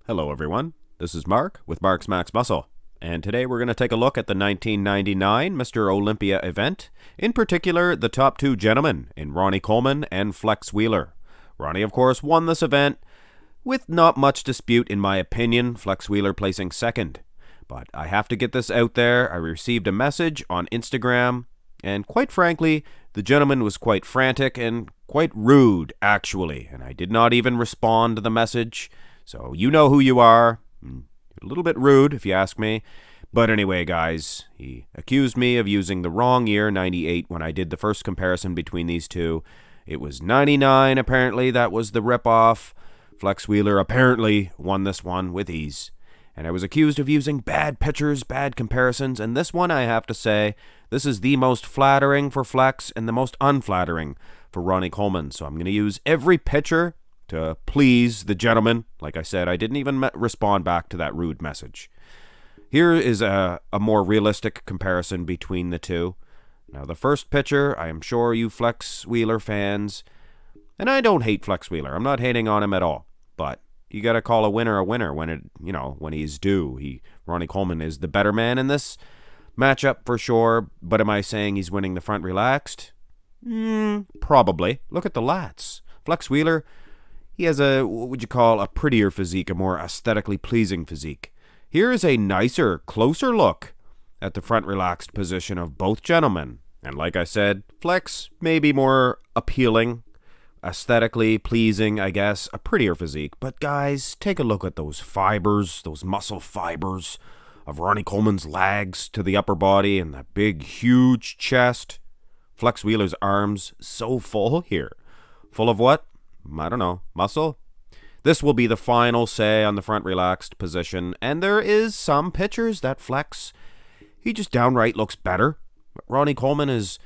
Hello everyone, this is Mark with Mark's Max Muscle, and today we're going to take a look at the 1999 Mr.Olympia event, in particular the top two gentlemen in Ronnie Coleman and Flex Wheeler. Ronnie, of course, won this event with not much dispute in my opinion, Flex Wheeler placing second. But I have to get this out there. I received a message on Instagram, and quite frankly, the gentleman was quite frantic and quite rude, actually, and I did not even respond to the message. So you know who you are. A little bit rude, if you ask me. But anyway, guys, he accused me of using the wrong year, 98, when I did the first comparison between these two. It was 99, apparently. That was the ripoff. Flex Wheeler apparently won this one with ease. And I was accused of using bad pictures, bad comparisons, and this one, I have to say, this is the most flattering for Flex and the most unflattering for Ronnie Coleman. So I'm going to use every picture to please the gentleman. Like I said, I didn't even respond back to that rude message. Here is a more realistic comparison between the two. Now, the first picture, I am sure you Flex Wheeler fans, and I don't hate Flex Wheeler. I'm not hating on him at all, but you got to call a winner when he's due. Ronnie Coleman is the better man in this matchup for sure, but am I saying he's winning the front relaxed? Probably. Look at the lats. Flex Wheeler, he has what would you call a prettier physique, a more aesthetically pleasing physique. Here is a nicer, closer look at the front relaxed position of both gentlemen. And like I said, Flex may be more appealing, aesthetically pleasing, I guess, a prettier physique. But guys, take a look at those fibers, those muscle fibers of Ronnie Coleman's legs to the upper body and that big, huge chest. Flex Wheeler's arms, so full here. Full of what? I don't know, muscle? This will be the final say on the front relaxed position, and there is some pictures that Flex, he just downright looks better. Ronnie Coleman is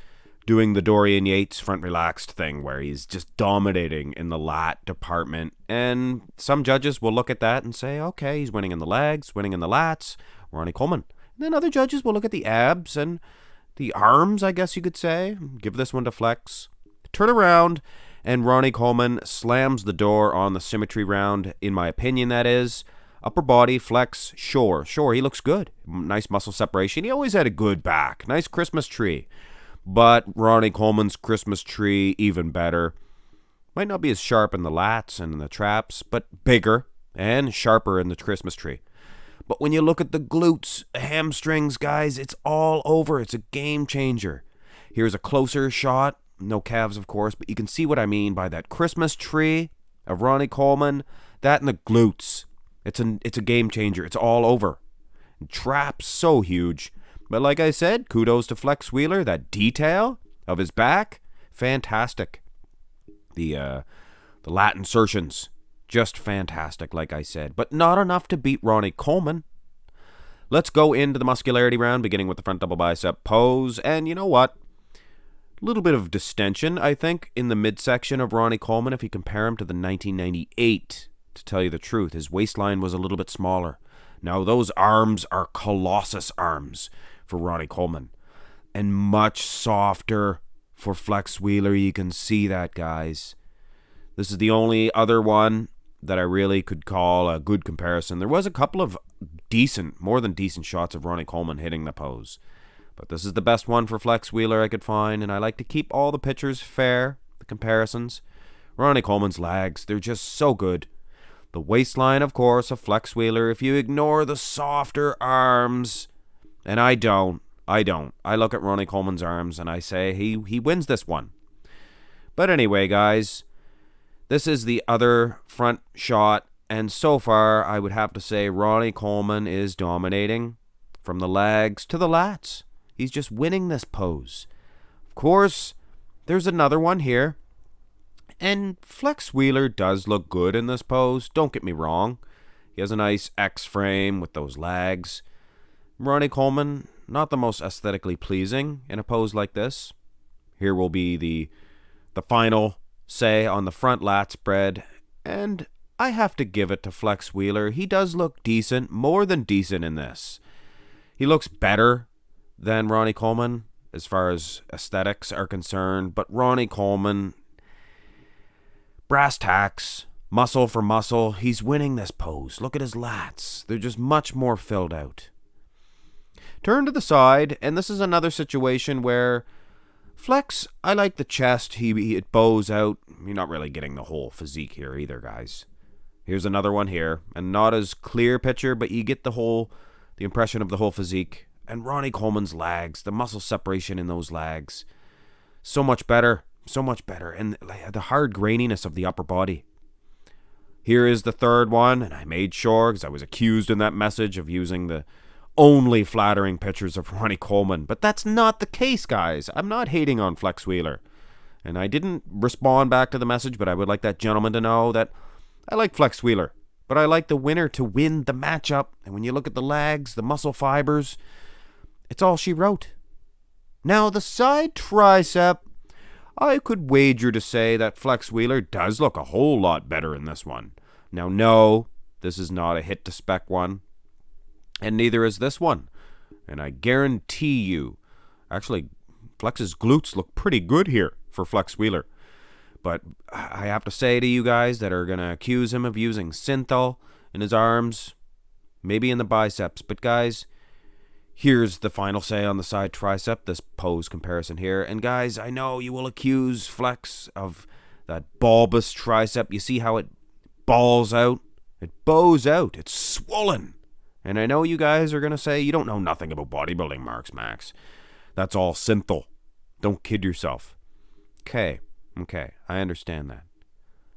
doing the Dorian Yates front relaxed thing where he's just dominating in the lat department, and some judges will look at that and say, okay, he's winning in the legs, winning in the lats, Ronnie Coleman. And then other judges will look at the abs and the arms, I guess you could say, give this one to Flex. Turn around, and Ronnie Coleman slams the door on the symmetry round, in my opinion, that is. Upper body, Flex, sure, he looks good. Nice muscle separation. He always had a good back. Nice Christmas tree. But Ronnie Coleman's Christmas tree, even better. Might not be as sharp in the lats and in the traps, but bigger and sharper in the Christmas tree. But when you look at the glutes, the hamstrings, guys, it's all over. It's a game changer. Here's a closer shot. No calves, of course, but you can see what I mean by that Christmas tree of Ronnie Coleman. That and the glutes. It's a game changer. It's all over. And traps, so huge. But like I said, kudos to Flex Wheeler. That detail of his back, fantastic. The lat insertions, just fantastic, like I said. But not enough to beat Ronnie Coleman. Let's go into the muscularity round, beginning with the front double bicep pose. And you know what? A little bit of distension, I think, in the midsection of Ronnie Coleman if you compare him to the 1998. To tell you the truth, his waistline was a little bit smaller. Now, those arms are colossus arms for Ronnie Coleman. And much softer for Flex Wheeler. You can see that, guys. This is the only other one that I really could call a good comparison. There was a couple of more than decent shots of Ronnie Coleman hitting the pose. But this is the best one for Flex Wheeler I could find, and I like to keep all the pictures fair, the comparisons. Ronnie Coleman's legs, they're just so good. The waistline, of course, of Flex Wheeler, if you ignore the softer arms, and I don't. I look at Ronnie Coleman's arms and I say he wins this one. But anyway, guys, this is the other front shot, and so far I would have to say Ronnie Coleman is dominating from the legs to the lats. He's just winning this pose. Of course, there's another one here. And Flex Wheeler does look good in this pose. Don't get me wrong. He has a nice X frame with those legs. Ronnie Coleman, not the most aesthetically pleasing in a pose like this. Here will be the final say on the front lat spread. And I have to give it to Flex Wheeler. He does look decent, more than decent in this. He looks better than Ronnie Coleman as far as aesthetics are concerned, but Ronnie Coleman, brass tacks, muscle for muscle, he's winning this pose. Look at his lats. They're just much more filled out. Turn to the side, and this is another situation where flex, I like the chest. It bows out. You're not really getting the whole physique here either, guys. Here's another one here, and not as clear picture, but you get the impression of the whole physique. And Ronnie Coleman's legs, the muscle separation in those legs, so much better, and the hard graininess of the upper body. Here is the third one, and I made sure, because I was accused in that message of using the only flattering pictures of Ronnie Coleman. But that's not the case, guys. I'm not hating on Flex Wheeler. And I didn't respond back to the message, but I would like that gentleman to know that I like Flex Wheeler. But I like the winner to win the matchup. And when you look at the legs, the muscle fibers, it's all she wrote. Now, the side tricep, I could wager to say that Flex Wheeler does look a whole lot better in this one. Now, no, this is not a hit to spec one. And neither is this one. And I guarantee you, actually, Flex's glutes look pretty good here for Flex Wheeler. But I have to say to you guys that are going to accuse him of using synthol in his arms, maybe in the biceps. But guys, here's the final say on the side tricep, this pose comparison here. And guys, I know you will accuse Flex of that bulbous tricep. You see how it balls out? It bows out. It's swollen. And I know you guys are going to say, you don't know nothing about bodybuilding, Marx Max. That's all synthol. Don't kid yourself. Okay, I understand that.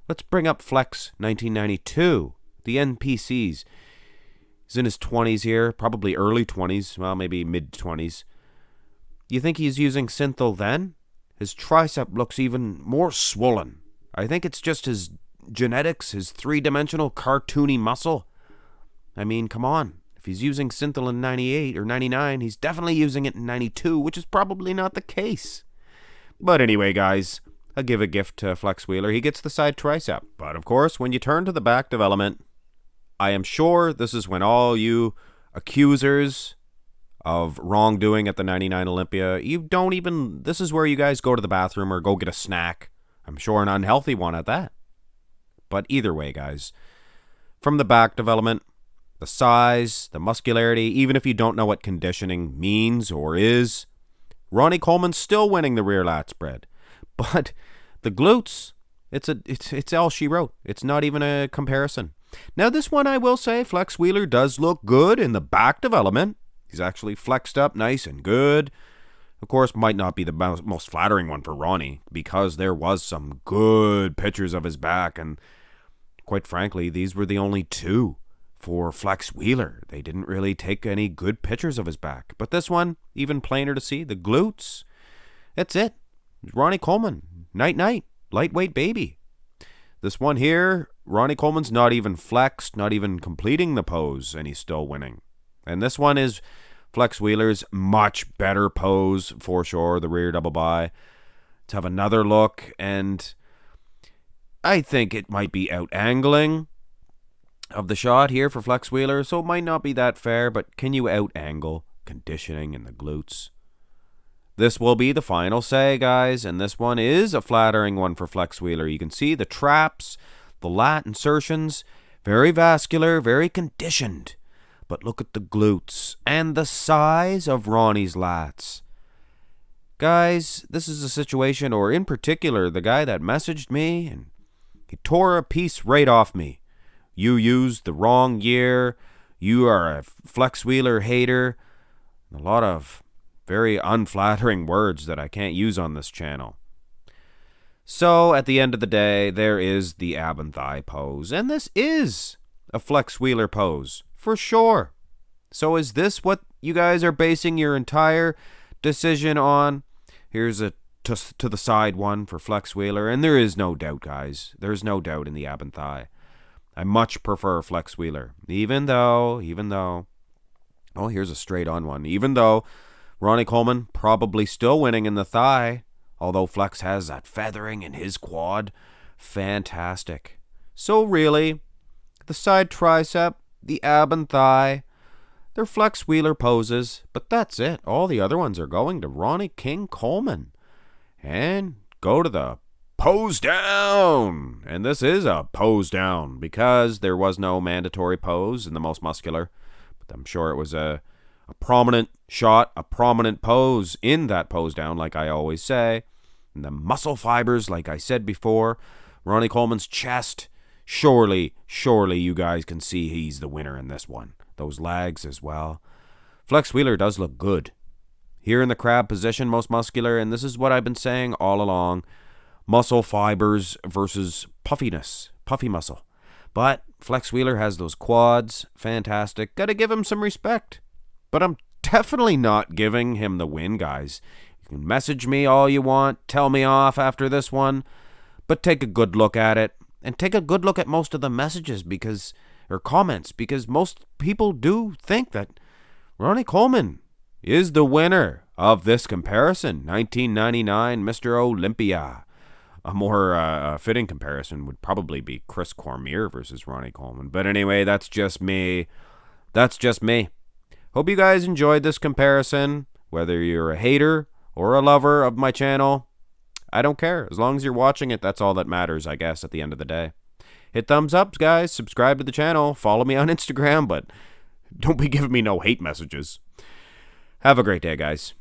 Let's bring up Flex 1992, the NPCs. He's in his 20s here, probably early 20s, well, maybe mid-20s. You think he's using synthol then? His tricep looks even more swollen. I think it's just his genetics, his three-dimensional cartoony muscle. I mean, come on. If he's using synthol in 98 or 99, he's definitely using it in 92, which is probably not the case. But anyway, guys, I'll give a gift to Flex Wheeler. He gets the side tricep. But of course, when you turn to the back development, I am sure this is when all you accusers of wrongdoing at the 99 Olympia, this is where you guys go to the bathroom or go get a snack. I'm sure an unhealthy one at that. But either way, guys, from the back development, the size, the muscularity, even if you don't know what conditioning means or is, Ronnie Coleman's still winning the rear lat spread. But the glutes, it's all she wrote. It's not even a comparison. Now, this one I will say, Flex Wheeler does look good in the back development. He's actually flexed up nice and good. Of course, might not be the most flattering one for Ronnie, because there was some good pictures of his back, and quite frankly, these were the only two for Flex Wheeler. They didn't really take any good pictures of his back. But this one, even plainer to see, the glutes, that's it. Ronnie Coleman, night-night, lightweight baby. This one here, Ronnie Coleman's not even flexed, not even completing the pose, and he's still winning. And this one is Flex Wheeler's much better pose, for sure, the rear double bi. Let's have another look, and I think it might be out-angling of the shot here for Flex Wheeler, so it might not be that fair, but can you out-angle conditioning in the glutes? This will be the final say, guys, and this one is a flattering one for Flex Wheeler. You can see the traps, the lat insertions, very vascular, very conditioned. But look at the glutes and the size of Ronnie's lats. Guys, this is a situation, or in particular, the guy that messaged me, and he tore a piece right off me. You used the wrong year. You are a Flex Wheeler hater. A lot of very unflattering words that I can't use on this channel. So, at the end of the day, there is the ab and thigh pose. And this is a Flex Wheeler pose, for sure. So is this what you guys are basing your entire decision on? Here's a to the side one for Flex Wheeler. And there is no doubt, guys. There's no doubt in the ab and thigh. I much prefer Flex Wheeler. Even though, oh, here's a straight on one. Even though Ronnie Coleman probably still winning in the thigh, although Flex has that feathering in his quad. Fantastic. So really, the side tricep, the ab and thigh, they're Flex Wheeler poses, but that's it. All the other ones are going to Ronnie King Coleman. And go to the pose down. And this is a pose down because there was no mandatory pose in the most muscular. But I'm sure it was a prominent shot, a prominent pose in that pose down, like I always say. And the muscle fibers, like I said before, Ronnie Coleman's chest, surely you guys can see he's the winner in this one. Those legs as well. Flex Wheeler does look good. Here in the crab position, most muscular, and this is what I've been saying all along, muscle fibers versus puffiness, puffy muscle. But Flex Wheeler has those quads, fantastic. Gotta give him some respect. But I'm definitely not giving him the win, guys. You can message me all you want, tell me off after this one, but take a good look at it, and take a good look at most of the messages or comments, because most people do think that Ronnie Coleman is the winner of this comparison. 1999 Mr. Olympia. A more fitting comparison would probably be Chris Cormier versus Ronnie Coleman. But anyway, that's just me. Hope you guys enjoyed this comparison. Whether you're a hater or a lover of my channel, I don't care. As long as you're watching it, that's all that matters, I guess, at the end of the day. Hit thumbs up, guys. Subscribe to the channel. Follow me on Instagram, but don't be giving me no hate messages. Have a great day, guys.